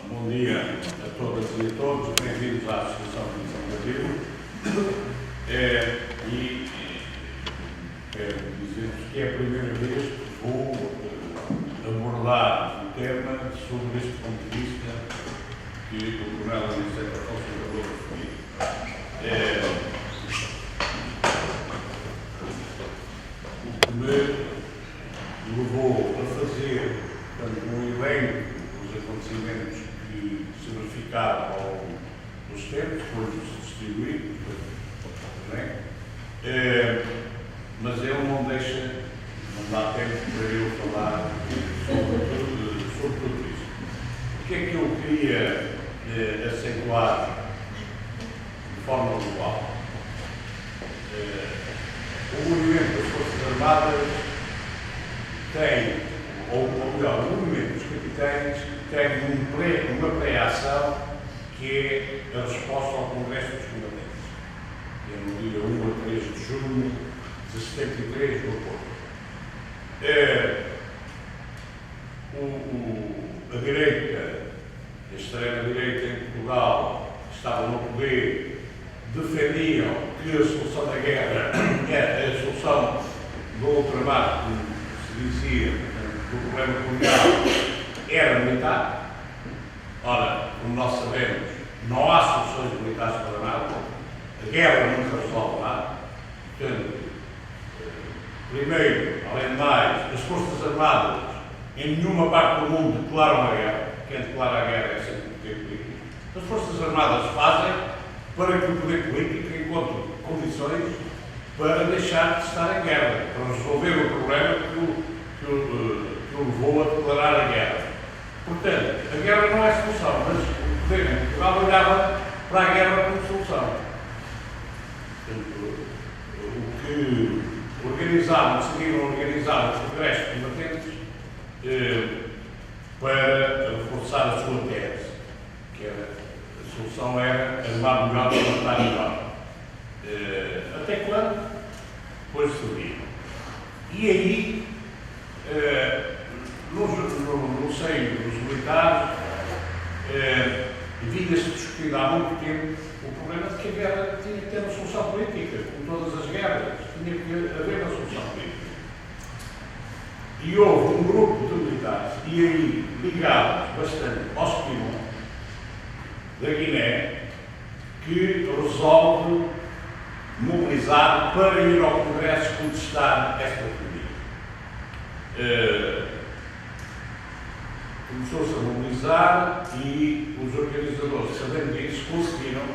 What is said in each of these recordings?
Bom dia a todas e a todos, bem-vindos à Associação de Missão de Abril. Quero dizer-vos que é a primeira vez que vou abordar o tema sobre este ponto de vista que o Coronel Aniceto Afonso acabou de referir. O que me levou a fazer um elenco dos acontecimentos que se verificaram ao longo dos tempos, depois de se distribuir, mas ele não deixa, não dá tempo para eu falar sobre tudo isso. O que é que eu queria acentuar de forma global? O movimento das Forças Armadas tem, ou melhor, o movimento dos capitães tem uma pré-ação que é a resposta ao Congresso dos Combatentes, que é no dia 1 a 3 de junho de 73 no Porto. A direita, a extrema-direita em Portugal, que estava no poder, defendiam que a solução da guerra, a solução do ultramar, como se dizia, do problema colonial, era militar. Ora, como nós sabemos, não há soluções militares para nada, a guerra nunca resolve nada. Portanto, primeiro, além de mais, as Forças Armadas em nenhuma parte do mundo declaram a guerra. Quem declara a guerra é sempre o poder político. As Forças Armadas fazem para que o poder político encontre condições para deixar de estar em guerra, para resolver o problema que o levou a declarar a guerra. Portanto, a guerra não é solução, mas o poder em Portugal olhava para a guerra como solução. Portanto, o que decidiram organizar os congressos combatentes para reforçar a sua tese, que era, a solução era armar melhor e matar melhor. Até quando? Depois de subir. E aí, no seio dos militares, vinha-se discutindo há muito tempo o problema de que a guerra tinha que ter uma solução política, como todas as guerras, tinha que haver uma solução política. E houve um grupo de militares, e aí ligados bastante ao Spinão, da Guiné, que resolve mobilizar para ir ao Congresso contestar esta política. Começou-se a mobilizar e os organizadores, sabendo disso, conseguiram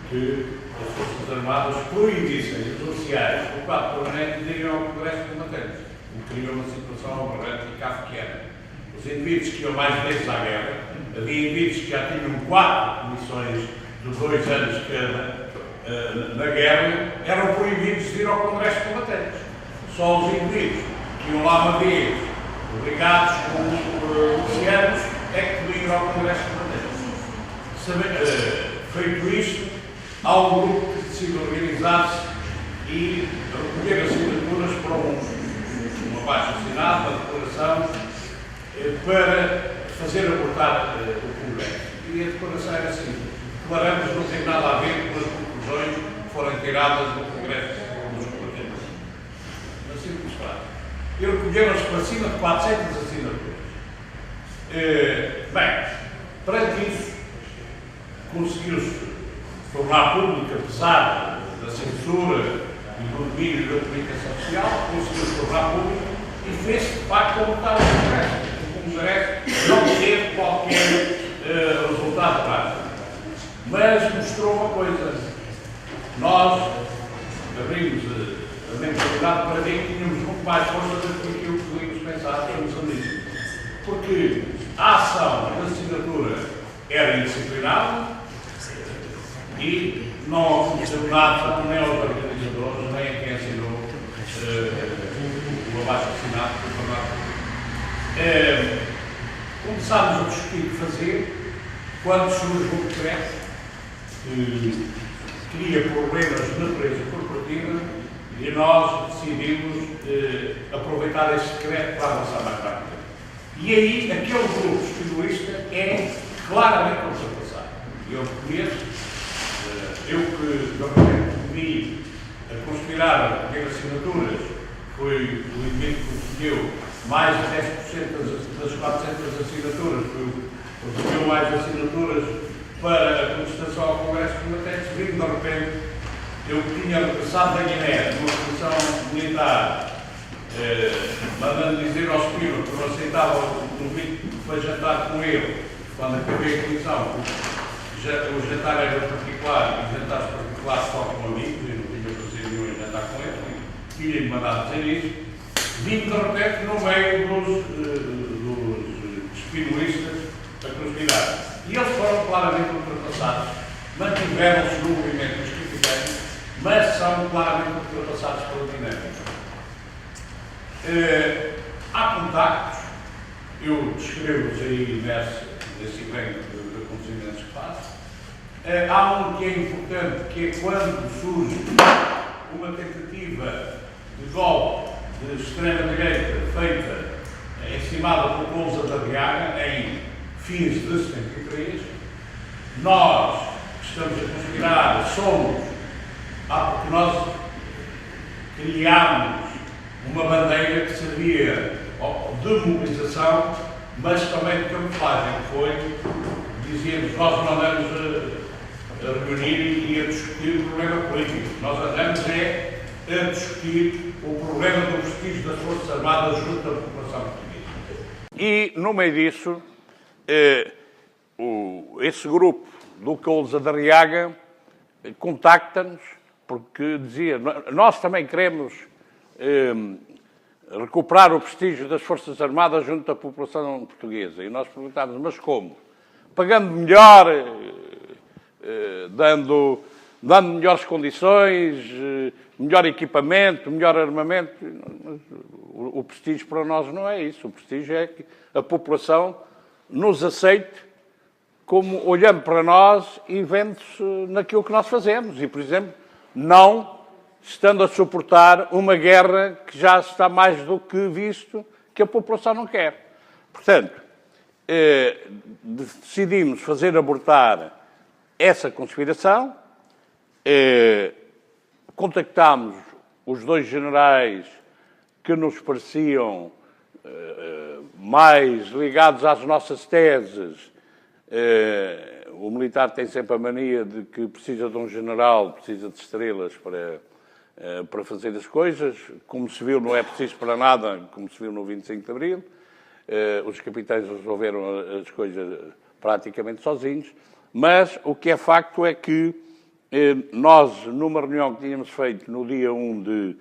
que as Forças Armadas proibissem os oficiais do quadro permanente de irem ao Congresso de Combatentes, o que criou uma situação aberrante e kafkiana. Os indivíduos que iam mais vezes à guerra, havia indivíduos que já tinham 4 comissões de 2 anos cada na guerra, eram proibidos de ir ao Congresso de Combatentes. Só os indivíduos que iam lá uma vez, obrigados por oficiais, é que podiam ir ao Congresso de Combatentes. Feito isto, há um grupo que decide organizar-se e recolher assinaturas para um abaixo-assinado, uma declaração, para fazer abortar o Congresso. E a declaração era assim: declaramos não tem nada a ver com as conclusões que forem tiradas do Congresso dos Combatentes. Uma simples frase. E recolheram-se para cima de 400 assinaturas. Bem, perante isso, conseguiu-se tornar pública, apesar da censura e do domínio da comunicação social, conseguiu-se tornar pública e fez-se de facto abortar o Congresso. O Congresso não teve qualquer resultado prático. Mas mostrou uma coisa: nós abrimos a mentalidade para ver que tínhamos muito mais força do que aquilo que podíamos pensar sobre isso. Porque a ação da assinatura era indisciplinada e não aconteceu nada nem aos organizadores, nem a quem assinou o abaixo-assinado por falar. Começámos a discutir o que fazer quando surge um decreto que cria problemas de natureza corporativa e nós decidimos aproveitar esse decreto para avançar mais rápido. E aí, aquele grupo espiritualista é claramente ultrapassado. Eu conheço, eu que normalmente pedi a conspirar a recolher assinaturas, foi o elemento que conseguiu mais de 10% das 400 assinaturas, foi o que conseguiu mais assinaturas para a contestação ao Congresso de Combatentes, vindo de repente, eu tinha regressado da Guiné, numa comissão militar, mandando dizer ao Espírito que não aceitava o convite para jantar com ele, quando acabei a comissão, o jantar era particular, e jantares particulares só com amigos, e não tinha prazer nenhum em jantar com ele, tinha-lhe mandado dizer isso, vim de repente no meio dos espinolistas a conspirar. E eles foram claramente ultrapassados, mantiveram-se no movimento dos capitães, mas são claramente ultrapassados pela dinâmica. Há contactos, eu descrevo-os aí nesse evento de acontecimentos que faço. Há um que é importante, que é quando surge uma tentativa de golpe de extrema-direita feita, estimada por Pousa da Riaga, em fins de 73, nós que estamos a conspirar somos, porque nós criámos uma bandeira que servia de mobilização, mas também de camuflagem, que foi, dizíamos, nós não andamos a reunir e a discutir o problema político, nós andamos a discutir o problema do prestígio das Forças Armadas junto à população portuguesa. E, no meio disso, esse grupo do Cousa da Riaga contacta-nos, porque dizia, nós também queremos recuperar o prestígio das Forças Armadas junto à população portuguesa. E nós perguntámos, mas como? Pagando melhor, dando melhores condições, melhor equipamento, melhor armamento. O prestígio para nós não é isso. O prestígio é que a população nos aceite como olhando para nós e vendo-se naquilo que nós fazemos. E, por exemplo, não estando a suportar uma guerra que já está mais do que visto que a população não quer. Portanto, decidimos fazer abortar essa conspiração, contactámos os dois generais que nos pareciam mais ligados às nossas teses. O militar tem sempre a mania de que precisa de um general, precisa de estrelas para fazer as coisas. Como se viu, não é preciso para nada, como se viu no 25 de Abril. Os capitães resolveram as coisas praticamente sozinhos. Mas o que é facto é que nós, numa reunião que tínhamos feito no dia 1 de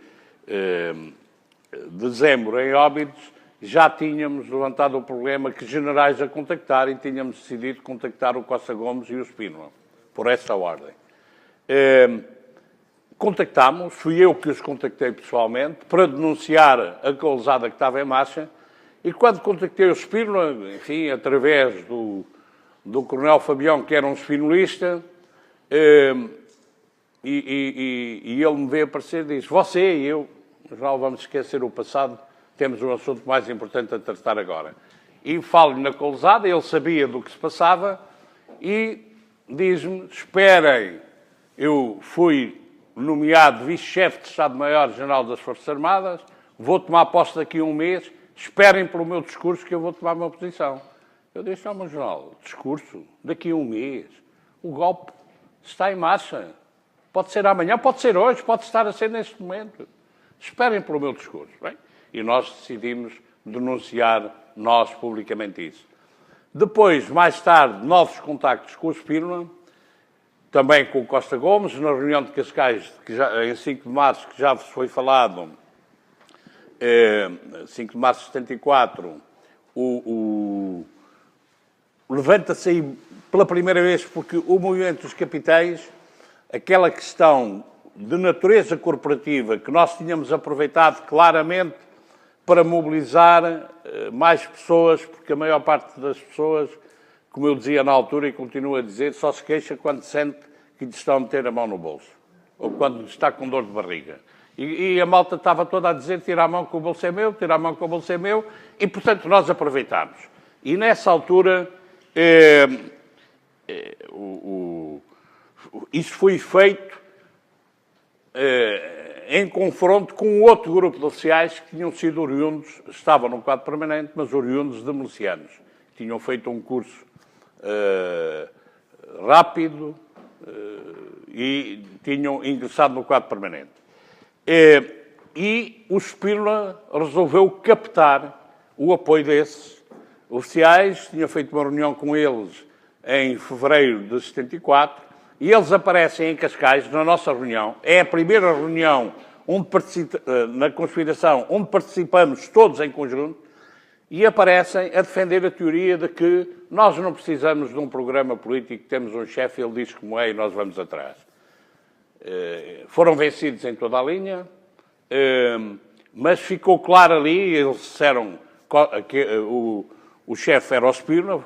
dezembro em Óbidos, já tínhamos levantado o problema que generais a contactar e tínhamos decidido contactar o Costa Gomes e o Spínola, por essa ordem. Contactámos, fui eu que os contactei pessoalmente, para denunciar a causada que estava em marcha, e quando contactei o Spínola, enfim, através do coronel Fabião, que era um spinolista, e ele me veio aparecer e disse, você e eu, mas não vamos esquecer o passado, temos um assunto mais importante a tratar agora. E falo-lhe na causada, ele sabia do que se passava, e diz-me, esperem, eu fui nomeado vice-chefe de Estado-Maior-General das Forças Armadas, vou tomar posse daqui a um mês, esperem pelo meu discurso que eu vou tomar a minha posição. Eu disse, meu general, discurso, daqui a um mês, o golpe está em marcha. Pode ser amanhã, pode ser hoje, pode estar a ser neste momento. Esperem pelo meu discurso. Bem? E nós decidimos denunciar nós publicamente isso. Depois, mais tarde, novos contactos com o Spínola, também com o Costa Gomes, na reunião de Cascais, em 5 de março, que já vos foi falado, 5 de março de 74, levanta-se aí pela primeira vez, porque o movimento dos capitães, aquela questão de natureza corporativa que nós tínhamos aproveitado claramente para mobilizar mais pessoas, porque a maior parte das pessoas, como eu dizia na altura e continuo a dizer, só se queixa quando sente que lhe estão a meter a mão no bolso, ou quando está com dor de barriga. E a malta estava toda a dizer, tira a mão que o bolso é meu, tira a mão que o bolso é meu, e portanto nós aproveitámos. E nessa altura isso foi feito em confronto com outro grupo de oficiais que tinham sido oriundos, estavam no quadro permanente, mas oriundos de milicianos. Tinham feito um curso rápido e tinham ingressado no quadro permanente. E o Spínola resolveu captar o apoio desses oficiais, tinha feito uma reunião com eles em fevereiro de 74, e eles aparecem em Cascais, na nossa reunião. É a primeira reunião na conspiração onde participamos todos em conjunto, e aparecem a defender a teoria de que nós não precisamos de um programa político, temos um chefe, ele diz como é e nós vamos atrás. Foram vencidos em toda a linha, mas ficou claro ali, eles disseram que o chefe era o Spínola,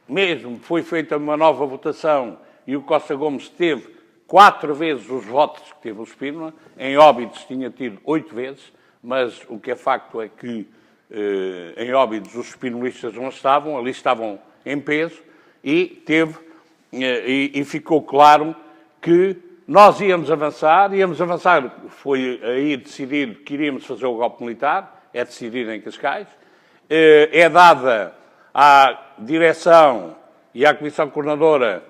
mesmo foi feita uma nova votação e o Costa Gomes teve 4 vezes os votos que teve o Spínola, em Óbidos tinha tido 8 vezes, mas o que é facto é que em Óbidos os spinolistas não estavam, ali estavam em peso, e ficou claro que nós íamos avançar, foi aí decidido que iríamos fazer o golpe militar, é decidido em Cascais, é dada à direção e à comissão coordenadora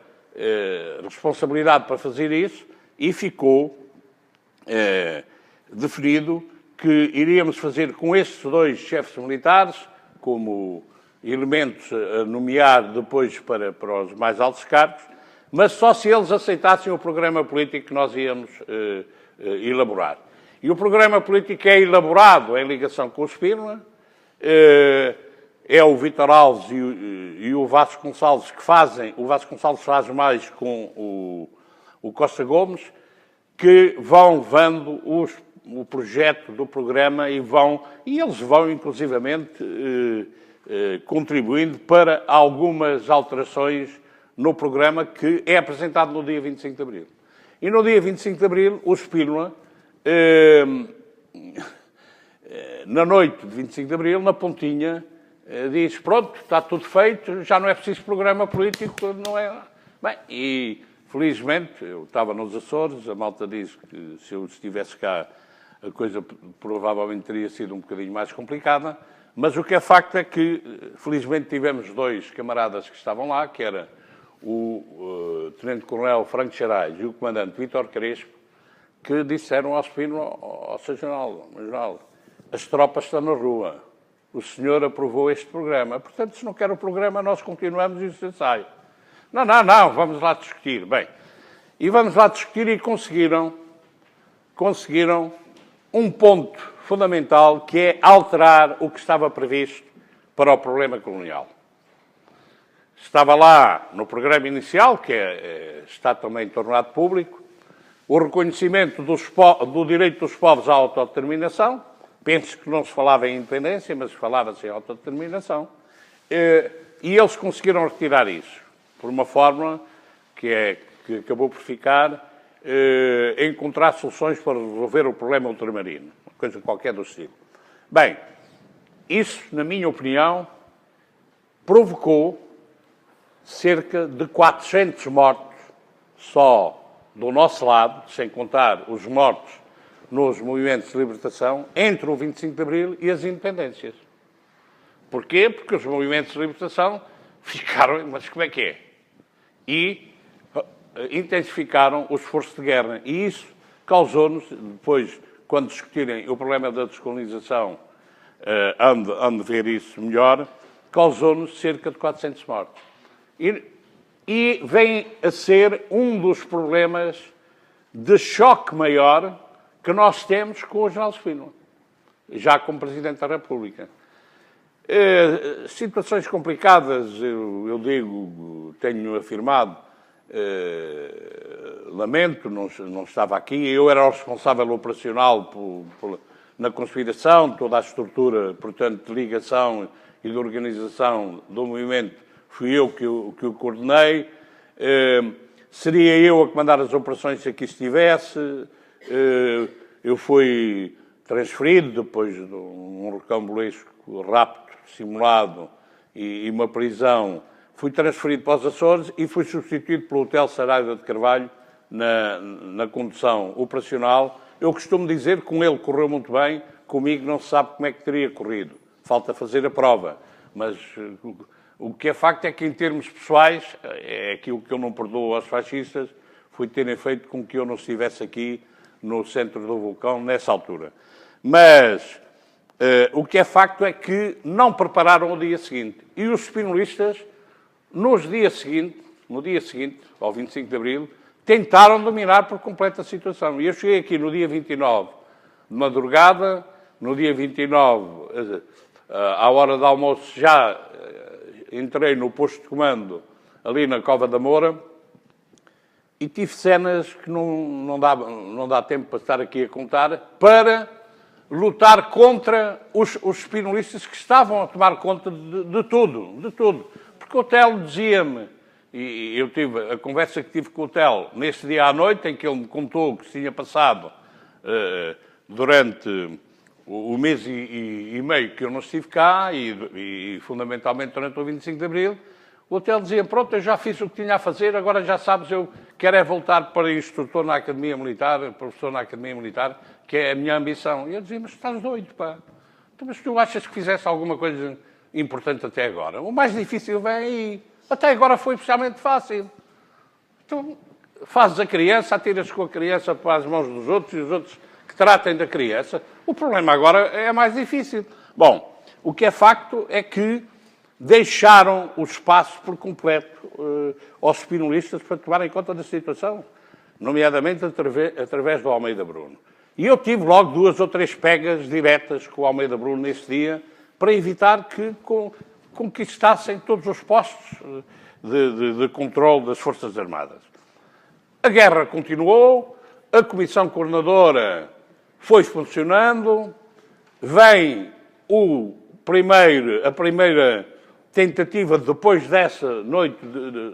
responsabilidade para fazer isso, e ficou definido que iríamos fazer com estes 2 chefes militares, como elementos a nomear depois para os mais altos cargos, mas só se eles aceitassem o programa político que nós íamos elaborar. E o programa político é elaborado em ligação com o Spínola, é o Vítor Alves e o Vasco Gonçalves que fazem, o Vasco Gonçalves faz mais com o Costa Gomes, que vão levando o projeto do programa e eles vão inclusivamente contribuindo para algumas alterações no programa que é apresentado no dia 25 de Abril. E no dia 25 de Abril, o Spínola, na noite de 25 de Abril, na pontinha, diz, pronto, está tudo feito, já não é preciso programa político, não é... Bem, e felizmente, eu estava nos Açores, a malta disse que se eu estivesse cá, a coisa provavelmente teria sido um bocadinho mais complicada, mas o que é facto é que, felizmente, tivemos 2 camaradas que estavam lá, que era o Tenente-Coronel Franco Xerais e o Comandante Vítor Crespo, que disseram ao Spínola, ao Sr. General, as tropas estão na rua, o senhor aprovou este programa, portanto, se não quer o programa, nós continuamos e o ensaio. Não, vamos lá discutir. Bem, e vamos lá discutir e conseguiram um ponto fundamental, que é alterar o que estava previsto para o problema colonial. Estava lá no programa inicial, que está também tornado público, o reconhecimento do direito dos povos à autodeterminação. Penso que não se falava em independência, mas falava-se em autodeterminação. E eles conseguiram retirar isso, por uma fórmula que acabou por ficar encontrar soluções para resolver o problema ultramarino. Uma coisa qualquer do estilo. Bem, isso, na minha opinião, provocou cerca de 400 mortos só do nosso lado, sem contar os mortos nos movimentos de libertação, entre o 25 de Abril e as independências. Porquê? Porque os movimentos de libertação ficaram... Mas como é que é? E intensificaram o esforço de guerra. E isso causou-nos, depois, quando discutirem o problema da descolonização, hão de ver isso melhor, causou-nos cerca de 400 mortos. E vem a ser um dos problemas de choque maior que nós temos com o General Spínola, já como Presidente da República. Situações complicadas, eu digo, tenho afirmado, lamento, não estava aqui, eu era o responsável operacional na conspiração, toda a estrutura, portanto, de ligação e de organização do movimento, fui eu que o coordenei, seria eu a comandar as operações se aqui estivesse, eu fui transferido depois de um rocambolesco rapto simulado e uma prisão fui transferido para os Açores e fui substituído pelo Hotel Saraiva de Carvalho na condução operacional. Eu costumo dizer que com ele correu muito bem, comigo não se sabe como é que teria corrido. Falta fazer a prova. Mas o que é facto é que, em termos pessoais, é aquilo que eu não perdoo aos fascistas, foi terem feito com que eu não estivesse aqui no centro do vulcão nessa altura. Mas o que é facto é que não prepararam o dia seguinte. E os espinolistas, no dia seguinte, ao 25 de Abril, tentaram dominar por completo a situação. E eu cheguei aqui no dia 29 de madrugada, no dia 29, à hora do almoço, já entrei no posto de comando ali na Cova da Moura e tive cenas que não dá tempo para estar aqui a contar, para lutar contra os espinolistas que estavam a tomar conta de tudo. Porque o Tel dizia-me, e eu tive a conversa que tive com o Tel nesse dia à noite, em que ele me contou o que se tinha passado durante o mês e meio que eu não estive cá e fundamentalmente durante o 25 de Abril, o Tel dizia, pronto, eu já fiz o que tinha a fazer, agora já sabes, eu quero é voltar para instrutor na Academia Militar, professor na Academia Militar, que é a minha ambição. E eu dizia, mas estás doido, pá. Então, mas tu achas que fizesse alguma coisa importante até agora? O mais difícil vem aí. Até agora foi especialmente fácil. Então, fazes a criança, atiras com a criança para as mãos dos outros e os outros que tratem da criança. O problema agora é mais difícil. Bom, o que é facto é que deixaram o espaço por completo aos espinolistas para tomarem conta da situação, nomeadamente através do Almeida Bruno. E eu tive logo 2 ou 3 pegas diretas com o Almeida Bruno nesse dia para evitar que conquistassem todos os postos de controle das Forças Armadas. A guerra continuou, a Comissão Coordenadora foi funcionando, vem a primeira tentativa depois dessa noite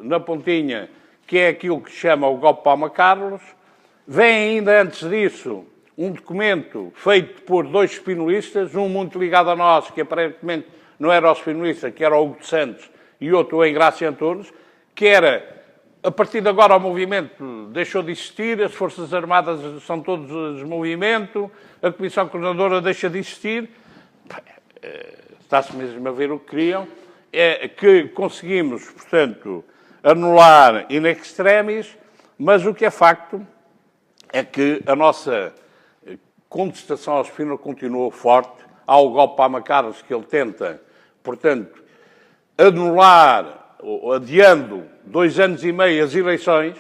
na Pontinha, que é aquilo que se chama o golpe Palma Carlos. Vem ainda antes disso um documento feito por 2 espinolistas, um muito ligado a nós, que aparentemente não era o espinolista, que era o Hugo de Santos, e outro o Engrácio Antunes, que era, a partir de agora o movimento deixou de existir, as Forças Armadas são todos movimento, a Comissão Coordenadora deixa de existir. Está-se mesmo a ver o que queriam. É que conseguimos, portanto, anular in extremis, mas o que é facto é que a nossa contestação ao Spínola continuou forte. Há o golpe Palma Carlos que ele tenta, portanto, anular, adiando 2 anos e meio as eleições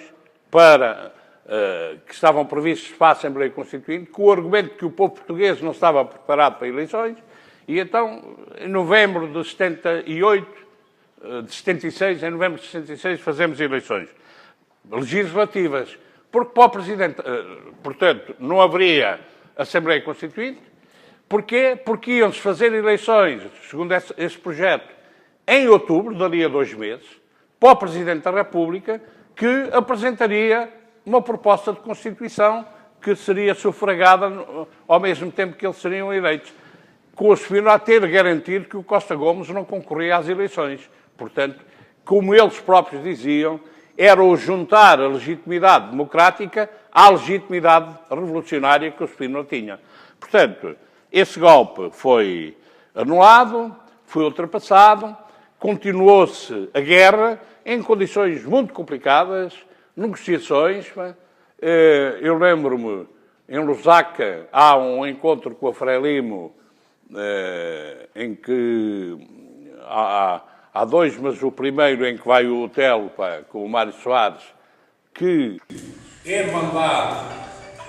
que estavam previstas para a Assembleia Constituinte, com o argumento que o povo português não estava preparado para eleições. E então, em novembro de 76, em novembro de 76, fazemos eleições legislativas. Porque para o Presidente, portanto, não haveria Assembleia Constituinte. Porquê? Porque iam-se fazer eleições, segundo esse projeto, em outubro, dali a 2 meses, para o Presidente da República, que apresentaria uma proposta de Constituição que seria sufragada ao mesmo tempo que eles seriam eleitos, com o Spínola a ter garantido que o Costa Gomes não concorria às eleições. Portanto, como eles próprios diziam, era o juntar a legitimidade democrática à legitimidade revolucionária que o Spínola tinha. Portanto, esse golpe foi anulado, foi ultrapassado, continuou-se a guerra em condições muito complicadas, negociações. Eu lembro-me, em Lusaka, há um encontro com a Frelimo, em que há 2, mas o primeiro em que vai o Hotel com o Mário Soares, que é mandado,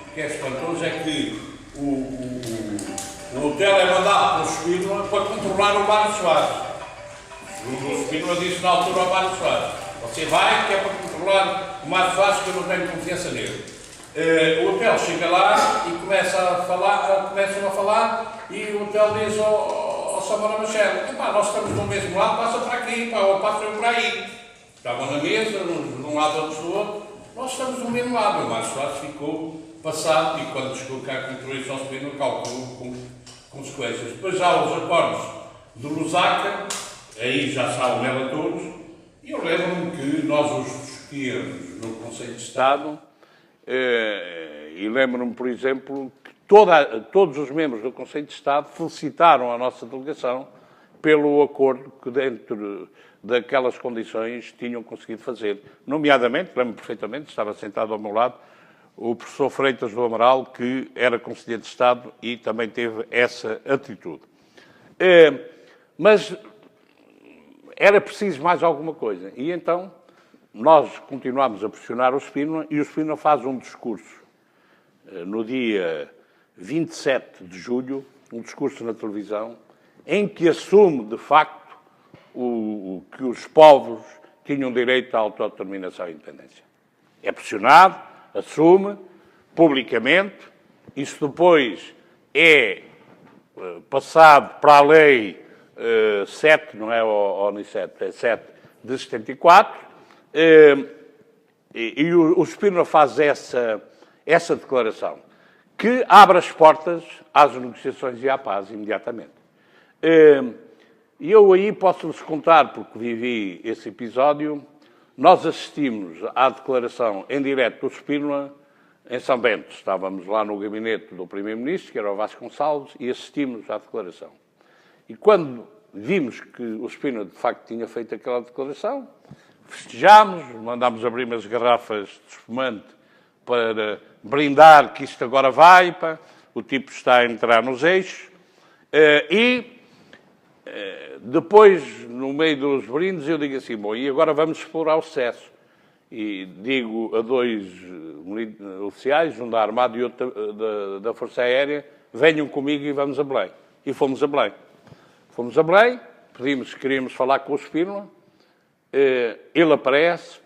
o que é espantoso é que o Hotel é mandado pelo Spínola para controlar o Mário Soares. O Spínola disse na altura ao Mário Soares, você vai que é para controlar o Mário Soares, que eu não tenho confiança nele. O Hotel chega lá e começam a falar e o Hotel diz ao Samora Machado, nós estamos do mesmo lado, passa para aqui, ou passa por aí. Estavam na mesa, de um lado outros do outro, nós estamos do mesmo lado. O Mário Soares ficou passado e quando chegou cá com a introdução Spínola calculou com consequências. Depois há os acordos de Lusaka, aí já sabe nela todos, e discutíamos no Conselho de Estado, e lembro-me, por exemplo, que todos os membros do Conselho de Estado felicitaram a nossa delegação pelo acordo que, dentro daquelas condições, tinham conseguido fazer. Nomeadamente, lembro-me perfeitamente, estava sentado ao meu lado, o professor Freitas do Amaral, que era Conselheiro de Estado e também teve essa atitude. Mas era preciso mais alguma coisa. E então nós continuámos a pressionar o Spínola e o Spínola faz um discurso no dia 27 de julho, um discurso na televisão, em que assume, de facto, que os povos tinham direito à autodeterminação e independência. É pressionado, assume, publicamente, isso depois é passado para a lei 7, não é o ONU 7, é 7 de 74, e o Spínola faz essa declaração, que abre as portas às negociações e à paz imediatamente. E eu aí posso-vos contar, porque vivi esse episódio, nós assistimos à declaração em direto do Spínola em São Bento. Estávamos lá no gabinete do Primeiro-Ministro, que era o Vasconcelos, e assistimos à declaração. E quando vimos que o Spínola, de facto, tinha feito aquela declaração, festejámos, mandámos abrir umas garrafas de espumante para brindar que isto agora vai, o tipo está a entrar nos eixos, e depois, no meio dos brindes, eu digo assim, bom, e agora vamos explorar o sucesso. E digo a 2 oficiais, um da Armada e outro da Força Aérea, venham comigo e vamos a Belém. E fomos a Belém. Fomos a Belém, pedimos que queríamos falar com o Spínola, ele aparece,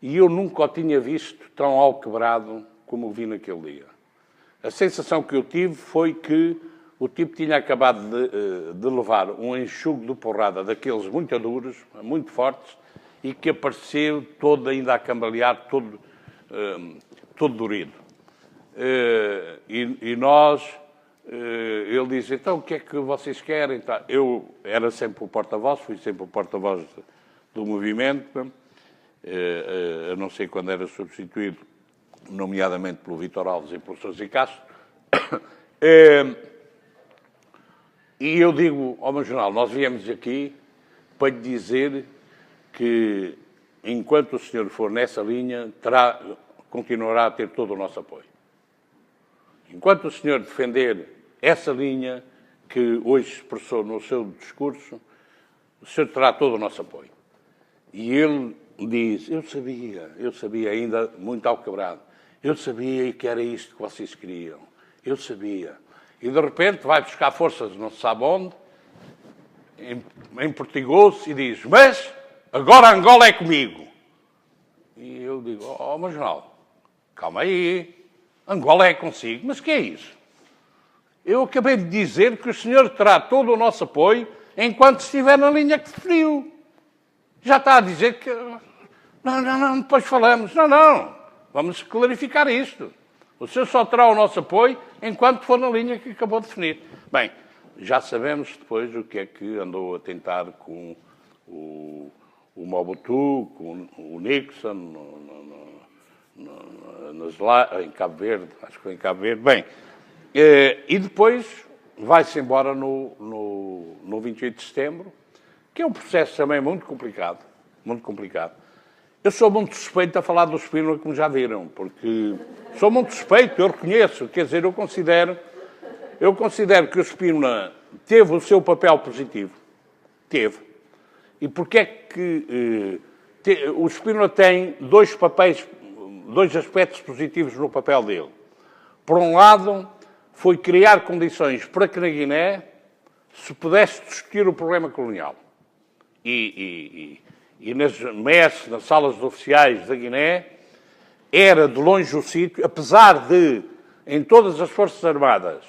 e eu nunca o tinha visto tão alquebrado como o vi naquele dia. A sensação que eu tive foi que o tipo tinha acabado de levar um enxugo de porrada daqueles muito duros, muito fortes, e que apareceu todo ainda a cambalear, todo dorido. E nós, ele diz, então o que é que vocês querem? Eu era sempre o porta-voz, fui sempre o porta-voz do movimento, a não ser quando era substituído, nomeadamente pelo Vítor Alves e pelo Sousa Castro. E eu digo ao meu jornal, nós viemos aqui para lhe dizer que, enquanto o senhor for nessa linha, continuará a ter todo o nosso apoio. Enquanto o senhor defender essa linha que hoje expressou no seu discurso, o senhor terá todo o nosso apoio. E ele diz, eu sabia, ainda muito alquebrado, eu sabia que era isto que vocês queriam, eu sabia. E, de repente, vai buscar forças, não se sabe onde, emportigou-se e diz, mas agora Angola é comigo. E eu digo, meu jornal, calma aí, Angola é consigo. Mas que é isso? Eu acabei de dizer que o senhor terá todo o nosso apoio enquanto estiver na linha que definiu. Já está a dizer que... Não, depois falamos. Não, vamos clarificar isto. O senhor só terá o nosso apoio enquanto for na linha que acabou de definir. Bem, já sabemos depois o que é que andou a tentar com o Mobutu, com o Nixon, em Cabo Verde, acho que foi em Cabo Verde. Bem, e depois vai-se embora no 28 de setembro, que é um processo também muito complicado, muito complicado. Eu sou muito suspeito a falar do Spínola, como já viram, porque sou muito suspeito, eu reconheço, quer dizer, eu considero que o Spínola teve o seu papel positivo. Teve. E porquê é que o Spínola tem dois aspectos positivos no papel dele? Por um lado, foi criar condições para que na Guiné se pudesse discutir o problema colonial. E nas MES, nas salas de oficiais da Guiné, era de longe o sítio, apesar de, em todas as Forças Armadas,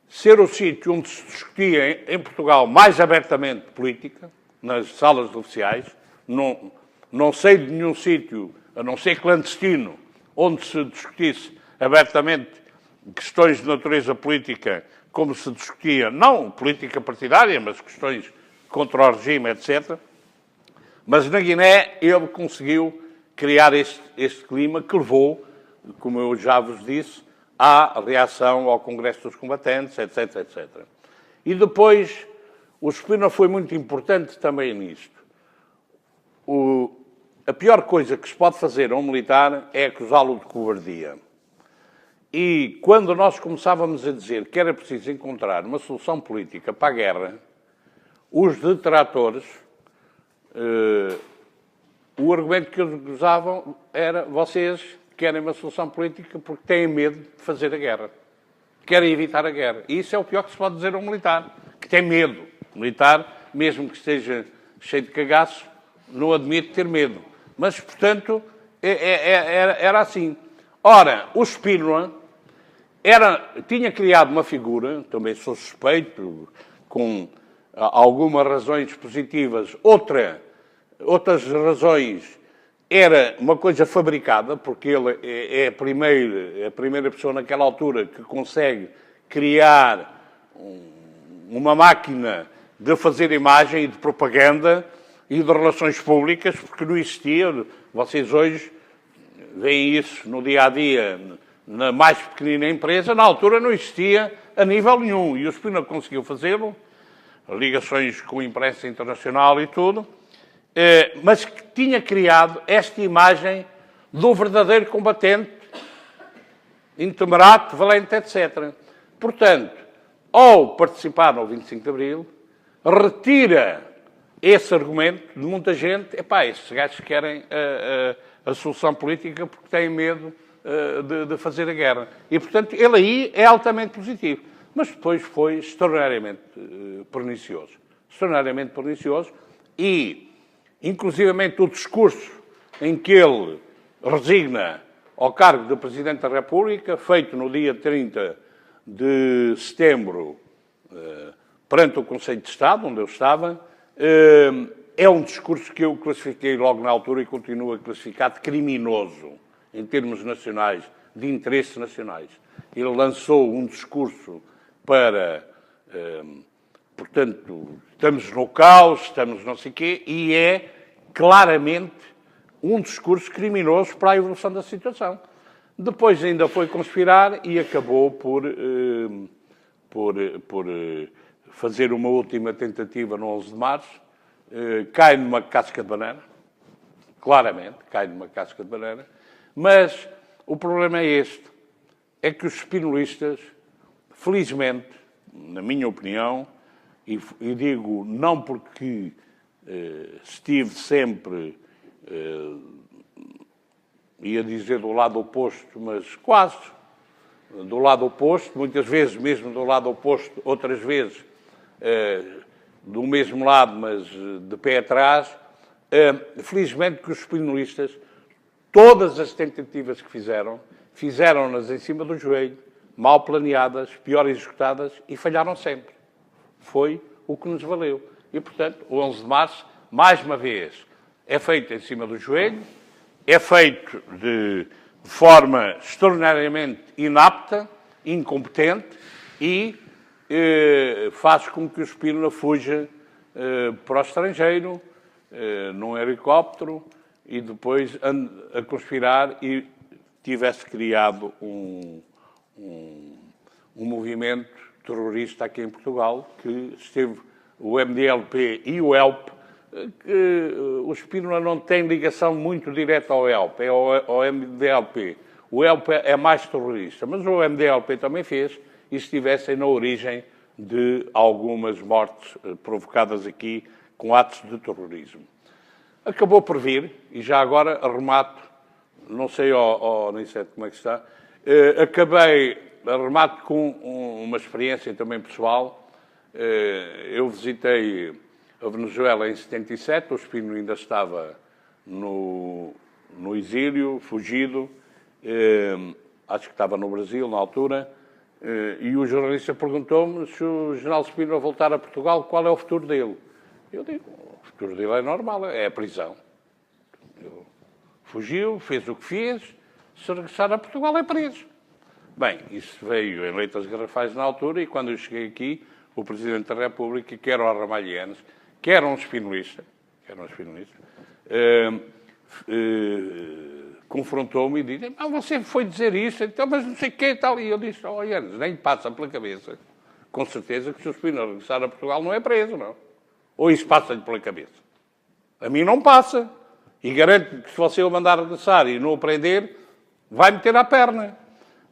ser o sítio onde se discutia em Portugal mais abertamente política, nas salas de oficiais. Não sei de nenhum sítio, a não ser clandestino, onde se discutisse abertamente questões de natureza política, como se discutia, não política partidária, mas questões contra o regime, etc. Mas na Guiné ele conseguiu criar este clima que levou, como eu já vos disse, à reação ao Congresso dos Combatentes, etc, etc. E depois, o Spínola foi muito importante também nisto. A pior coisa que se pode fazer a um militar é acusá-lo de covardia. E quando nós começávamos a dizer que era preciso encontrar uma solução política para a guerra, os detratores, o argumento que eles usavam era: vocês querem uma solução política porque têm medo de fazer a guerra. Querem evitar a guerra. E isso é o pior que se pode dizer a um militar, que tem medo. O militar, mesmo que esteja cheio de cagaço, não admite ter medo. Mas, portanto, era assim. Ora, o Spínola tinha criado uma figura, também sou suspeito, com algumas razões positivas, outras razões era uma coisa fabricada, porque ele é a primeira pessoa naquela altura que consegue criar uma máquina de fazer imagem e de propaganda e de relações públicas, porque não existia. Vocês hoje veem isso no dia-a-dia, na mais pequenina empresa. Na altura não existia a nível nenhum. E o Spínola conseguiu fazê-lo, ligações com a imprensa internacional e tudo, mas que tinha criado esta imagem do verdadeiro combatente, intemerato, valente, etc. Portanto, ao participar no 25 de Abril, retira esse argumento de muita gente: epá, estes gajos querem a solução política porque têm medo de fazer a guerra. E, portanto, ele aí é altamente positivo. Mas depois foi extraordinariamente pernicioso. Extraordinariamente pernicioso. E, inclusivamente, o discurso em que ele resigna ao cargo de Presidente da República, feito no dia 30 de setembro, perante o Conselho de Estado, onde eu estava, é um discurso que eu classifiquei logo na altura e continuo a classificar de criminoso, em termos nacionais, de interesses nacionais. Ele lançou um discurso para, portanto, estamos no caos, estamos não sei o quê, e é claramente um discurso criminoso para a evolução da situação. Depois ainda foi conspirar e acabou por fazer uma última tentativa no 11 de março, cai numa casca de banana, claramente, cai numa casca de banana, mas o problema é este, é que os spinolistas, felizmente, na minha opinião, e digo não porque estive sempre, ia dizer do lado oposto, mas quase do lado oposto, muitas vezes mesmo do lado oposto, outras vezes do mesmo lado, mas de pé atrás. Felizmente que os spinolistas, todas as tentativas que fizeram-nas em cima do joelho, mal planeadas, pior executadas, e falharam sempre. Foi o que nos valeu. E, portanto, o 11 de março, mais uma vez, é feito em cima do joelho, é feito de forma extraordinariamente inapta, incompetente, e faz com que o Spínola fuja para o estrangeiro, num helicóptero, e depois ande a conspirar e tivesse criado um movimento terrorista aqui em Portugal, que esteve o MDLP e o ELP. O Spínola não tem ligação muito direta ao ELP, é ao MDLP. O ELP é mais terrorista, mas o MDLP também fez, e estivessem na origem de algumas mortes provocadas aqui com atos de terrorismo. Acabou por vir, e já agora arremato, não sei, Aniceto, como é que está, arremato com uma experiência também pessoal. Eu visitei a Venezuela em 77, o Spínola ainda estava no exílio, fugido, acho que estava no Brasil na altura, e o jornalista perguntou-me: se o general Spínola voltar a Portugal, qual é o futuro dele? Eu digo: o futuro dele é normal, é a prisão. Fugiu, fez o que fez, se regressar a Portugal é preso. Bem, isso veio em letras garrafais na altura, e quando eu cheguei aqui, o Presidente da República, que era o Ramalhianes, que era um spinolista, confrontou-me e disse: você foi dizer isso, então, mas não sei o que e tal. E eu disse: olha, nem passa pela cabeça. Com certeza que se o Spínola regressar a Portugal não é preso, não. Ou isso passa-lhe pela cabeça. A mim não passa. E garanto que se você o mandar regressar e não o prender, vai meter à perna.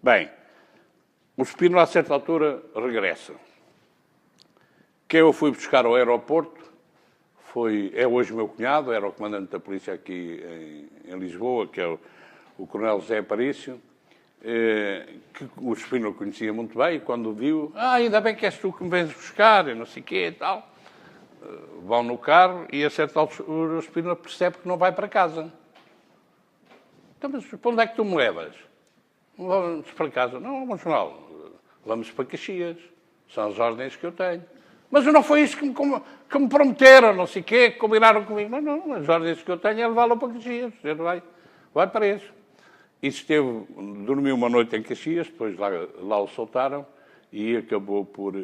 Bem, o Spínola a certa altura regressa. Quem eu fui buscar ao aeroporto é hoje meu cunhado, era o comandante da polícia aqui em Lisboa, que é o coronel José Aparício, que o Spínola conhecia muito bem, e quando o viu, ainda bem que és tu que me vens buscar, e não sei o quê e tal. Vão no carro e a certa altura o Spínola percebe que não vai para casa. Então, mas para onde é que tu me levas? Vamos para casa. Não, mas não. Vamos para Caxias. São as ordens que eu tenho. Mas não foi isso que me prometeram, não sei o quê, que combinaram comigo. Não, as ordens que eu tenho é levá-lo para Caxias. Ele vai preso. E dormiu uma noite em Caxias, depois lá o soltaram e acabou por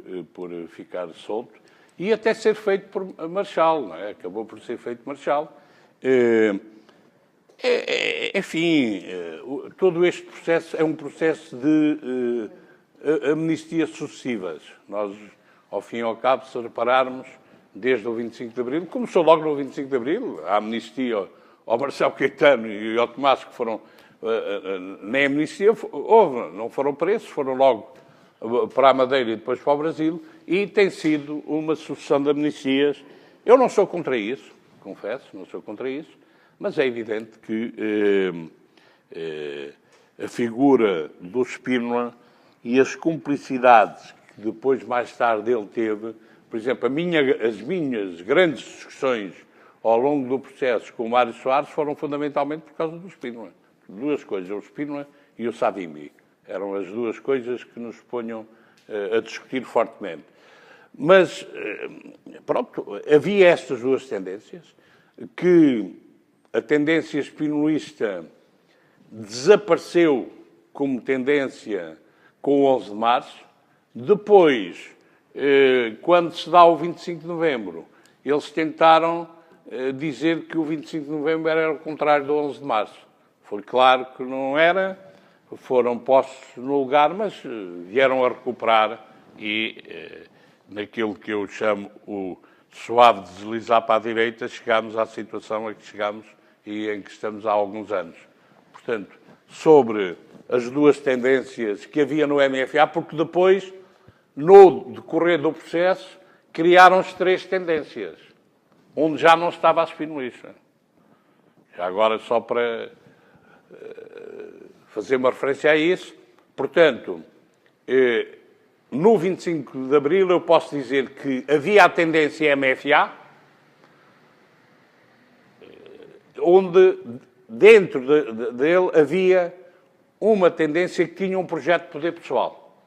ficar solto. E até ser feito por marechal, não é? Acabou por ser feito marechal. Enfim, todo este processo é um processo de amnistias sucessivas. Nós, ao fim e ao cabo, se repararmos, desde o 25 de Abril, começou logo no 25 de Abril, a amnistia ao Marcelo Caetano e ao Tomás, que foram, nem amnistia houve, não foram presos, foram logo para a Madeira e depois para o Brasil, e tem sido uma sucessão de amnistias. Eu não sou contra isso, confesso, não sou contra isso, mas é evidente que a figura do Spínola e as cumplicidades que depois, mais tarde, ele teve, por exemplo, as minhas grandes discussões ao longo do processo com o Mário Soares foram fundamentalmente por causa do Spínola. Duas coisas, o Spínola e o Savimbi. Eram as duas coisas que nos ponham a discutir fortemente. Mas, pronto, havia estas duas tendências, que a tendência spinolista desapareceu como tendência com o 11 de março. Depois, quando se dá o 25 de novembro, eles tentaram dizer que o 25 de novembro era o contrário do 11 de março. Foi claro que não era, foram postos no lugar, mas vieram a recuperar e, naquilo que eu chamo o suave deslizar para a direita, chegámos à situação a que chegámos e em que estamos há alguns anos. Portanto, sobre as duas tendências que havia no MFA, porque depois, no decorrer do processo, criaram-se três tendências, onde já não estava a spinolista. Já agora, só para fazer uma referência a isso, portanto, no 25 de Abril eu posso dizer que havia a tendência MFA, onde dentro dele havia uma tendência que tinha um projeto de poder pessoal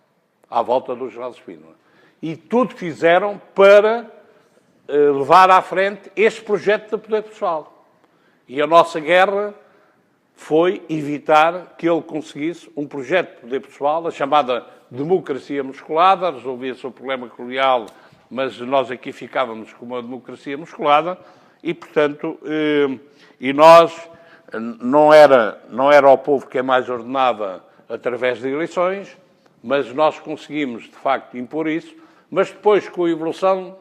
à volta do General Spínola. E tudo fizeram para levar à frente este projeto de poder pessoal. E a nossa guerra foi evitar que ele conseguisse um projeto de poder pessoal, a chamada democracia musculada. Resolvia-se o problema colonial, mas nós aqui ficávamos com uma democracia musculada e, portanto, e nós não era o povo que é mais ordenava através de eleições, mas nós conseguimos, de facto, impor isso, mas depois, com a evolução,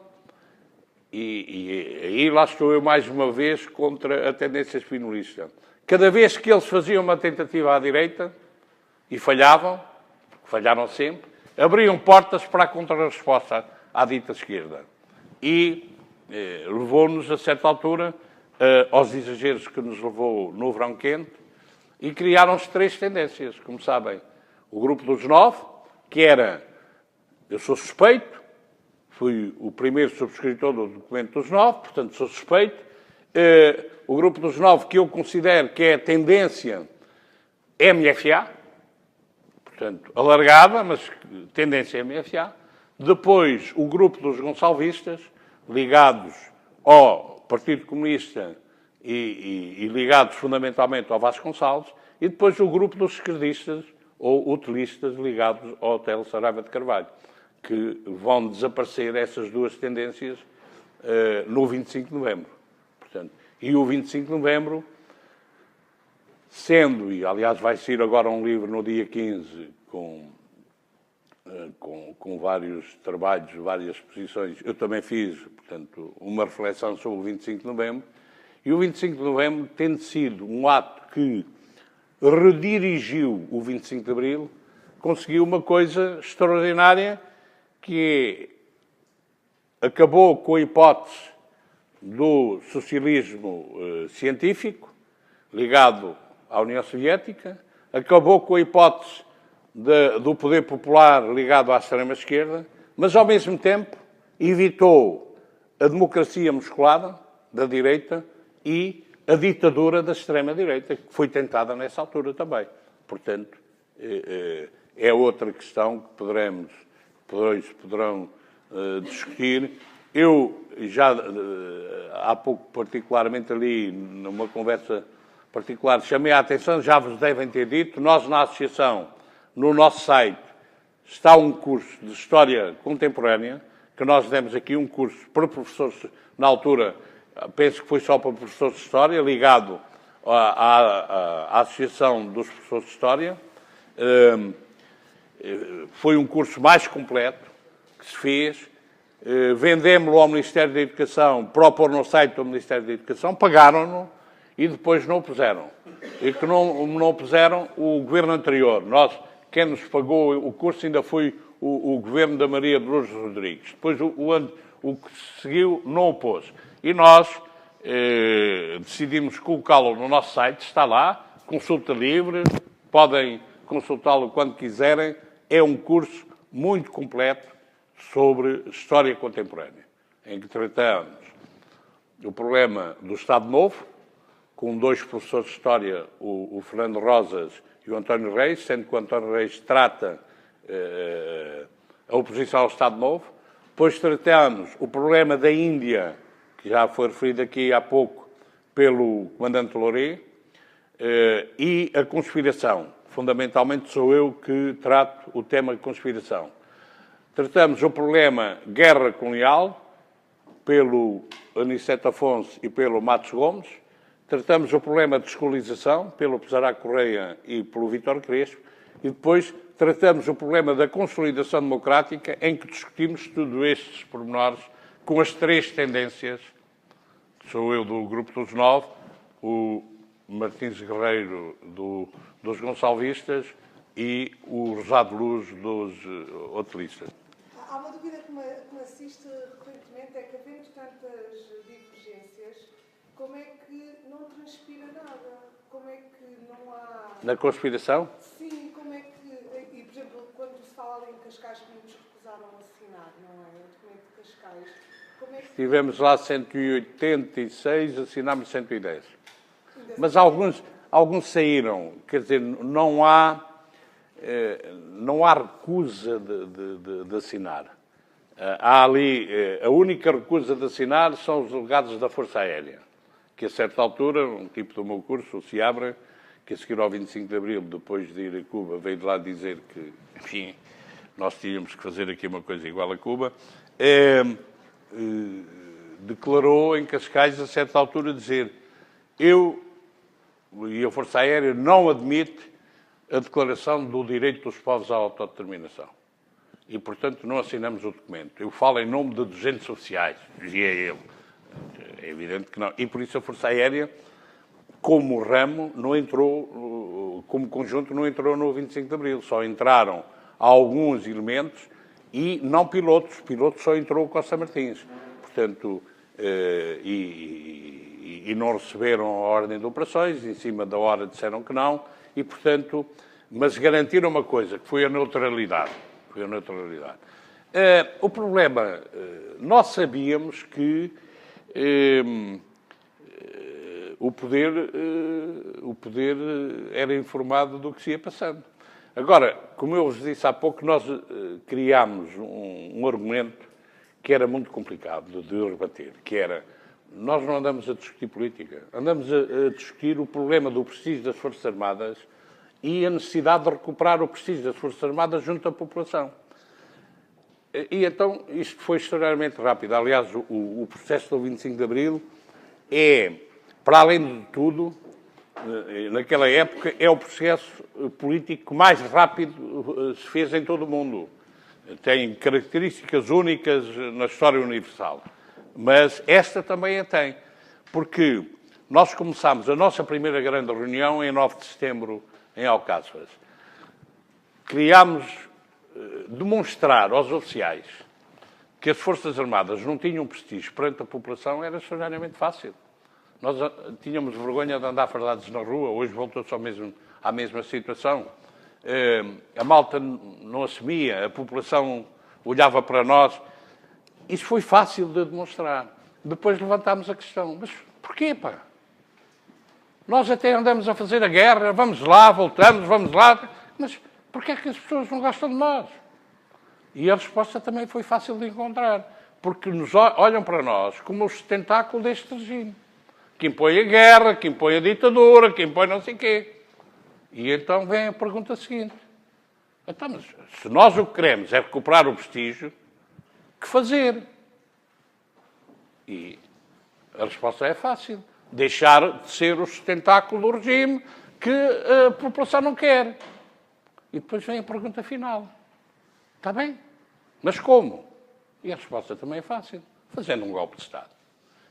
e aí lá estou eu mais uma vez contra a tendência spinolista. Cada vez que eles faziam uma tentativa à direita, e falhavam sempre, abriam portas para a contra-resposta à dita esquerda. E levou-nos, a certa altura, aos exageros que nos levou no verão quente, e criaram-se três tendências, como sabem. O grupo dos 9, que era, eu sou suspeito, fui o primeiro subscritor do documento dos 9, portanto sou suspeito. O grupo dos 9, que eu considero que é a tendência MFA, portanto, alargada, mas tendência MFA. Depois, o grupo dos Gonçalvistas, ligados ao Partido Comunista e ligados fundamentalmente ao Vasconcelos. E depois o grupo dos esquerdistas ou utilistas ligados ao Hotel Saraiva de Carvalho, que vão desaparecer essas duas tendências no 25 de novembro. Portanto, e o 25 de novembro sendo, e aliás vai sair agora um livro no dia 15 com vários trabalhos, várias exposições. Eu também fiz, portanto, uma reflexão sobre o 25 de novembro, e o 25 de novembro, tendo sido um ato que redirigiu o 25 de abril, conseguiu uma coisa extraordinária, que acabou com a hipótese do socialismo científico, ligado à União Soviética, acabou com a hipótese do poder popular ligado à extrema-esquerda, mas, ao mesmo tempo, evitou a democracia musculada da direita e a ditadura da extrema-direita, que foi tentada nessa altura também. Portanto, é outra questão que poderão discutir. Eu já, há pouco, particularmente ali, numa conversa particular, chamei a atenção, já vos devem ter dito, nós na Associação, no nosso site, está um curso de História Contemporânea, que nós demos aqui um curso para professores, na altura, penso que foi só para professores de História, ligado à Associação dos Professores de História. Foi um curso mais completo que se fez. Vendemos-lo ao Ministério da Educação para o pôr no site do Ministério da Educação, pagaram-no e depois não o puseram. E que não puseram o governo anterior. Quem nos pagou o curso ainda foi o governo da Maria de Lourdes Rodrigues. Depois o que seguiu não o pôs. E nós decidimos colocá-lo no nosso site, está lá, consulta livre, podem consultá-lo quando quiserem. É um curso muito completo sobre História Contemporânea, em que tratamos o problema do Estado Novo, com dois professores de História, o Fernando Rosas e o António Reis, sendo que o António Reis trata a oposição ao Estado Novo. Depois tratamos o problema da Índia, que já foi referido aqui há pouco pelo comandante Louret, e a conspiração. Fundamentalmente sou eu que trato o tema de conspiração. Tratamos o problema guerra colonial, pelo Aniceto Afonso e pelo Matos Gomes. Tratamos o problema de descolonização, pelo Pesará Correia e pelo Vítor Crespo. E depois tratamos o problema da consolidação democrática, em que discutimos tudo estes pormenores com as três tendências. Sou eu do Grupo dos Nove, o Martins Guerreiro dos Gonçalvistas e o Rosado Luz dos Hotelistas. Há uma dúvida que me assiste recorrentemente, é que havendo tantas divergências, como é que não transpira nada? Como é que não há... Na conspiração? Sim, como é que... E, por exemplo, quando se fala ali em Cascais, que muitos recusaram assinar, não é? O documento de Cascais. Como é que... Tivemos lá 186, assinámos 110. Mas alguns saíram. Quer dizer, não há recusa de assinar. Há ali, a única recusa de assinar são os delegados da Força Aérea, que a certa altura, um tipo do meu curso, o Seabra, que a seguir ao 25 de Abril, depois de ir a Cuba, veio de lá dizer que, enfim, nós tínhamos que fazer aqui uma coisa igual a Cuba, declarou em Cascais, a certa altura, dizer: eu e a Força Aérea não admite a declaração do direito dos povos à autodeterminação. E, portanto, não assinamos o documento. Eu falo em nome de 200 oficiais, dizia ele. É evidente que não. E, por isso, a Força Aérea, como ramo, não entrou, como conjunto, não entrou no 25 de Abril. Só entraram alguns elementos e não pilotos. Pilotos só entrou o Costa Martins. Portanto, e não receberam a ordem de operações, em cima da hora disseram que não, e, portanto, mas garantiram uma coisa, que foi a neutralidade. Foi a neutralidade. O problema, nós sabíamos que o poder era informado do que se ia passando. Agora, como eu vos disse há pouco, nós criámos um argumento que era muito complicado de rebater, que era: nós não andamos a discutir política, andamos a discutir o problema do prestígio das Forças Armadas e a necessidade de recuperar o prestígio das Forças Armadas junto à população. E então isto foi extraordinariamente rápido. Aliás, o processo do 25 de Abril é, para além de tudo, naquela época, é o processo político que mais rápido se fez em todo o mundo. Tem características únicas na história universal. Mas esta também a tem. Porque nós começámos a nossa primeira grande reunião em 9 de setembro, em Alcáçovas. Queríamos demonstrar aos oficiais que as Forças Armadas não tinham prestígio perante a população era extraordinariamente fácil. Nós tínhamos vergonha de andar fardados na rua, hoje voltou-se à mesma situação. A malta não assumia, a população olhava para nós. Isso foi fácil de demonstrar. Depois levantámos a questão, mas porquê, pá? Nós até andamos a fazer a guerra, vamos lá, voltamos, vamos lá, mas porquê é que as pessoas não gostam de nós? E a resposta também foi fácil de encontrar, porque nos olham para nós como o sustentáculo deste regime, que impõe a guerra, que impõe a ditadura, que impõe não sei o quê. E então vem a pergunta seguinte. Então, mas se nós o que queremos é recuperar o prestígio, que fazer? E a resposta é fácil. Deixar de ser o sustentáculo do regime que a população não quer. E depois vem a pergunta final. Está bem? Mas como? E a resposta também é fácil. Fazendo um golpe de Estado.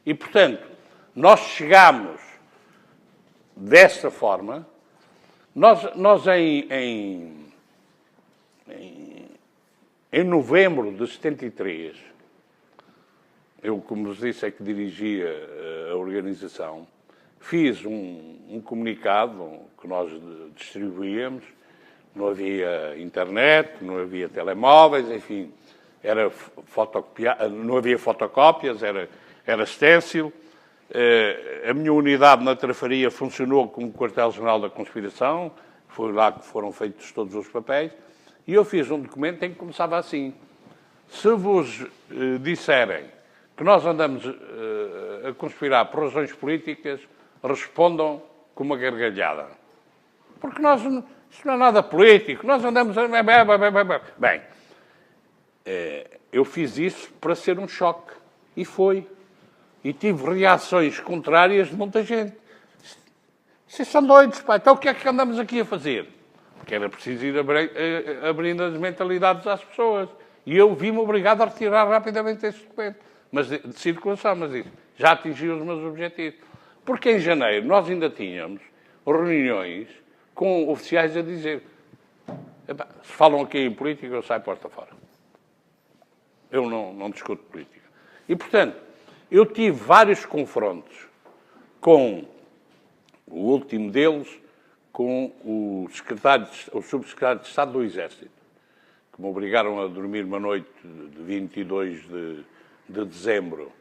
E, portanto, nós chegámos desta forma. Nós em novembro de 73, eu, como vos disse, é que dirigia a organização, fiz um comunicado que nós distribuíamos. Não havia internet, não havia telemóveis, enfim, não havia fotocópias, era stencil. A minha unidade na Trafaria funcionou como quartel-general da conspiração, foi lá que foram feitos todos os papéis, e eu fiz um documento em que começava assim: se vos disserem que nós andamos a conspirar por razões políticas, respondam com uma gargalhada. Porque isso não é nada político, nós andamos a... Bem, eu fiz isso para ser um choque, e foi. E tive reações contrárias de muita gente. Vocês são doidos, pá, então o que é que andamos aqui a fazer? Porque era preciso ir abrindo as mentalidades às pessoas. E eu vi-me obrigado a retirar rapidamente este documento. Mas de circulação, mas isso já atingiu os meus objetivos. Porque em janeiro nós ainda tínhamos reuniões com oficiais a dizer: se falam aqui em política, eu saio porta fora. Eu não discuto política. E, portanto, eu tive vários confrontos com o último deles, com o subsecretário de Estado do Exército, que me obrigaram a dormir uma noite de 22 de dezembro,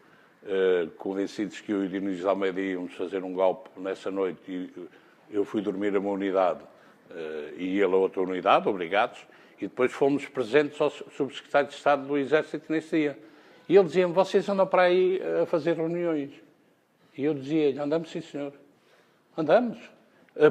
convencidos que eu e o Dionísio de Almeida íamos fazer um golpe nessa noite, e eu fui dormir a uma unidade e ele a outra unidade, obrigados, e depois fomos presentes ao subsecretário de Estado do Exército nesse dia. E ele dizia-me: vocês andam para aí a fazer reuniões? E eu dizia-lhe: andamos, sim, senhor. Andamos.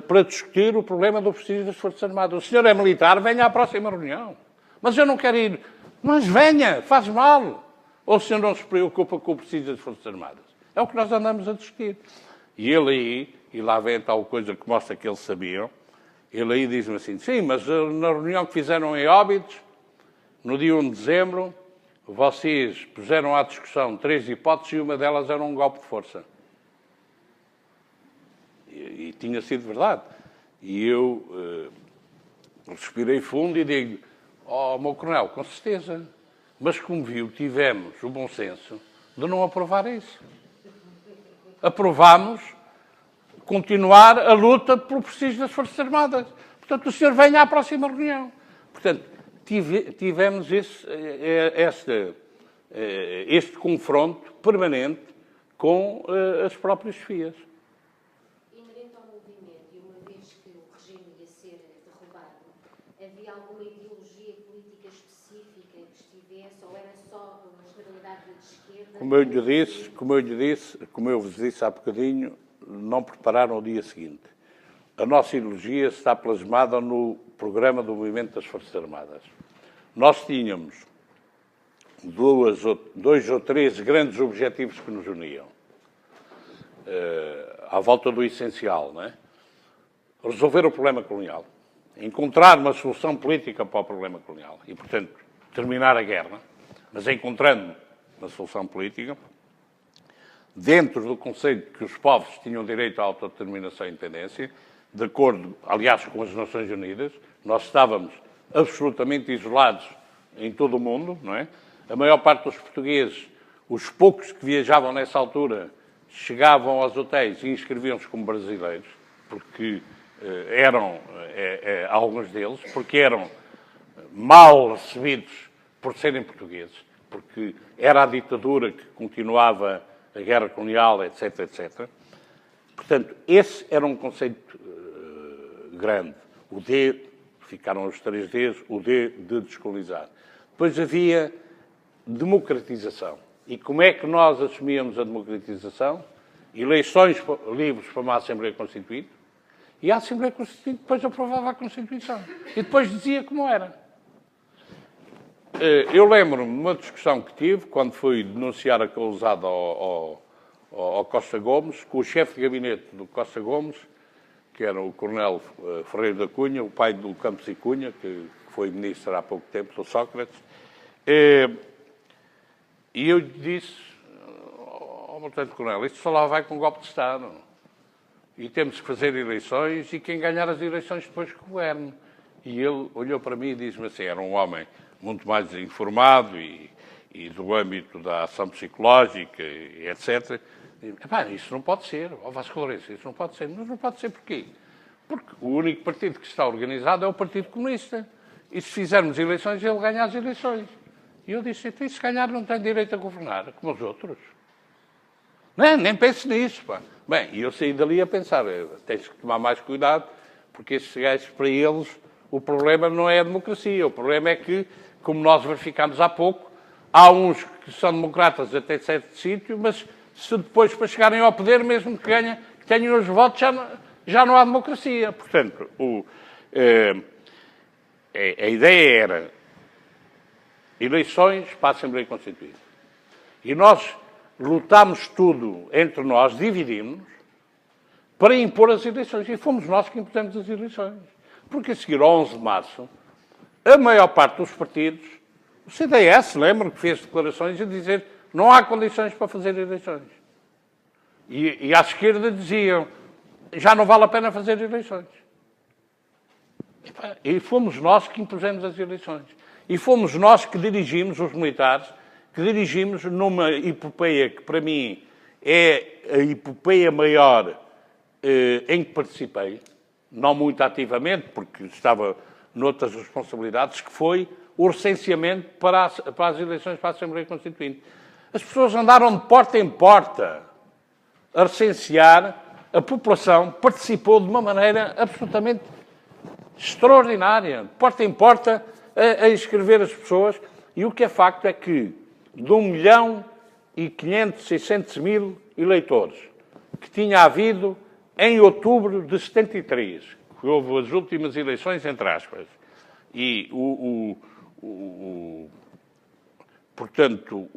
Para discutir o problema do prestígio das Forças Armadas. O senhor é militar, venha à próxima reunião. Mas eu não quero ir. Mas venha, faz mal. Ou o senhor não se preocupa com o prestígio das Forças Armadas? É o que nós andamos a discutir. E ele aí, e lá vem tal coisa que mostra que eles sabiam, ele aí diz-me assim: sim, mas na reunião que fizeram em Óbidos, no dia 1 de dezembro, vocês puseram à discussão 3 hipóteses e uma delas era um golpe de força. E tinha sido verdade. E eu respirei fundo e digo: oh, meu coronel, com certeza. Mas como viu, tivemos o bom senso de não aprovar isso. Aprovámos continuar a luta pelo prestígio das Forças Armadas. Portanto, o senhor venha à próxima reunião. Portanto, tivemos este confronto permanente com as próprias chefias. Inerente ao movimento, e uma vez que o regime ia ser derrubado, havia alguma ideologia política específica que estivesse, ou era só uma generalidade de esquerda? Como eu vos disse há bocadinho, não prepararam o dia seguinte. A nossa ideologia está plasmada no programa do movimento das Forças Armadas. Nós tínhamos 2 ou 3 grandes objetivos que nos uniam. À volta do essencial, não é? resolver o problema colonial, encontrar uma solução política para o problema colonial e, portanto, terminar a guerra, mas encontrando uma solução política, dentro do conceito que os povos tinham direito à autodeterminação e independência, de acordo, aliás, com as Nações Unidas, nós estávamos absolutamente isolados em todo o mundo, não é? A maior parte dos portugueses, os poucos que viajavam nessa altura, chegavam aos hotéis e inscreviam-se como brasileiros, porque eram, alguns deles, porque eram mal recebidos por serem portugueses, porque era a ditadura que continuava a guerra colonial, etc, etc. Portanto, esse era um conceito grande. O D, ficaram os 3 Ds, o D de descolonizar. Depois havia democratização. E como é que nós assumíamos a democratização? Eleições livres para uma Assembleia Constituinte, e a Assembleia Constituinte depois aprovava a Constituição. E depois dizia como era. Eu lembro-me de uma discussão que tive, quando fui denunciar a causada ao Costa Gomes, com o chefe de gabinete do Costa Gomes, que era o Coronel Ferreira da Cunha, o pai do Campos e Cunha, que foi ministro há pouco tempo, do Sócrates. E eu disse, portanto, Coronel, isto só lá vai com um golpe de Estado. E temos que fazer eleições e quem ganhar as eleições depois governe. E ele olhou para mim e disse-me assim, era um homem muito mais informado e do âmbito da ação psicológica, e etc. E, isso não pode ser, Vasco Lourenço, isso não pode ser. Mas não pode ser porquê? Porque o único partido que está organizado é o Partido Comunista. E se fizermos eleições, ele ganha as eleições. E eu disse, então, se ganhar não tem direito a governar, como os outros. Não, nem pense nisso, pá. Bem, e eu saí dali a pensar, tens que tomar mais cuidado, porque esses gajos, para eles, o problema não é a democracia, o problema é que, como nós verificámos há pouco, há uns que são democratas até certo sítio, mas se depois, para chegarem ao poder, mesmo que tenham os votos, já não há democracia. Portanto, a ideia era eleições para a Assembleia Constituinte. E nós lutámos tudo entre nós, dividimos-nos, para impor as eleições. E fomos nós que impusemos as eleições. Porque a seguir, ao 11 de março, a maior parte dos partidos, o CDS, lembro que fez declarações a dizer não há condições para fazer eleições. E à esquerda diziam já não vale a pena fazer eleições. E fomos nós que impusemos as eleições. E fomos nós que dirigimos, os militares, que dirigimos numa epopeia que, para mim, é a epopeia maior em que participei, não muito ativamente, porque estava noutras responsabilidades, que foi o recenseamento para as eleições para a Assembleia Constituinte. As pessoas andaram de porta em porta a recensear, a população participou de uma maneira absolutamente extraordinária, de porta em porta, a inscrever as pessoas, e o que é facto é que de 1.500.600.000 eleitores que tinha havido em outubro de 73, que houve as últimas eleições, entre aspas, e portanto,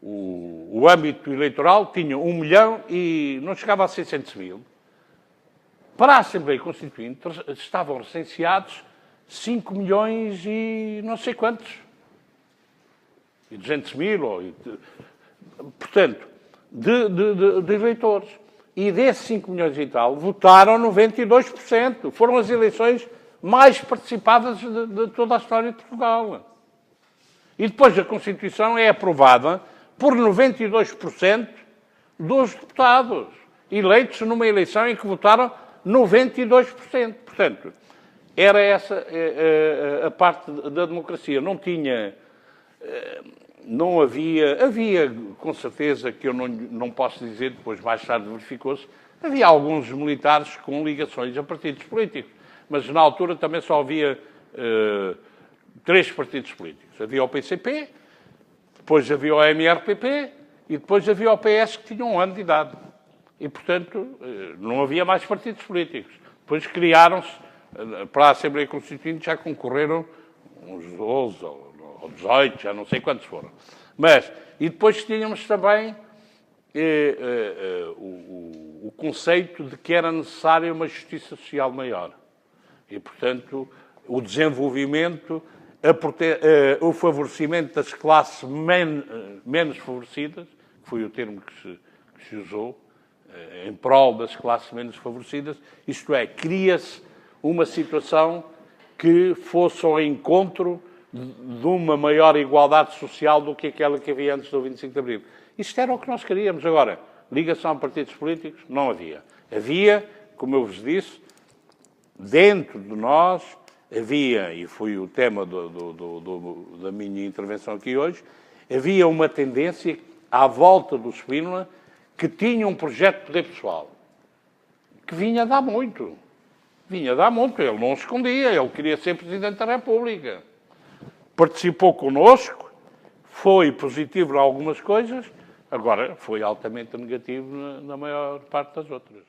o âmbito eleitoral tinha 1 milhão e não chegava a 600.000. Para a Assembleia Constituinte estavam recenseados 5 milhões e não sei quantos. E 200.000, portanto, de eleitores. E desses 5 milhões e tal, votaram 92%. Foram as eleições mais participadas de toda a história de Portugal. E depois a Constituição é aprovada por 92% dos deputados eleitos numa eleição em que votaram 92%. Portanto, era essa a parte da democracia. Não havia com certeza, que eu não posso dizer, depois mais tarde verificou-se, havia alguns militares com ligações a partidos políticos, mas na altura também só havia 3 partidos políticos. Havia o PCP, depois havia o MRPP e depois havia o PS, que tinha 1 ano de idade. E, portanto, não havia mais partidos políticos. Depois criaram-se, para a Assembleia Constituinte já concorreram uns 12 ou 18, já não sei quantos foram. E depois tínhamos também o conceito de que era necessária uma justiça social maior. E, portanto, o desenvolvimento, o favorecimento das classes menos favorecidas, que foi o termo que se usou, em prol das classes menos favorecidas, isto é, cria-se uma situação que fosse ao encontro de uma maior igualdade social do que aquela que havia antes do 25 de Abril. Isto era o que nós queríamos. Agora, ligação a partidos políticos, não havia. Havia, como eu vos disse, dentro de nós, havia, e foi o tema da minha intervenção aqui hoje, havia uma tendência à volta do Spínola que tinha um projeto de poder pessoal, que vinha a dar muito. Vinha a dar muito. Ele não escondia, ele queria ser Presidente da República. Participou connosco, foi positivo em algumas coisas, agora foi altamente negativo na maior parte das outras.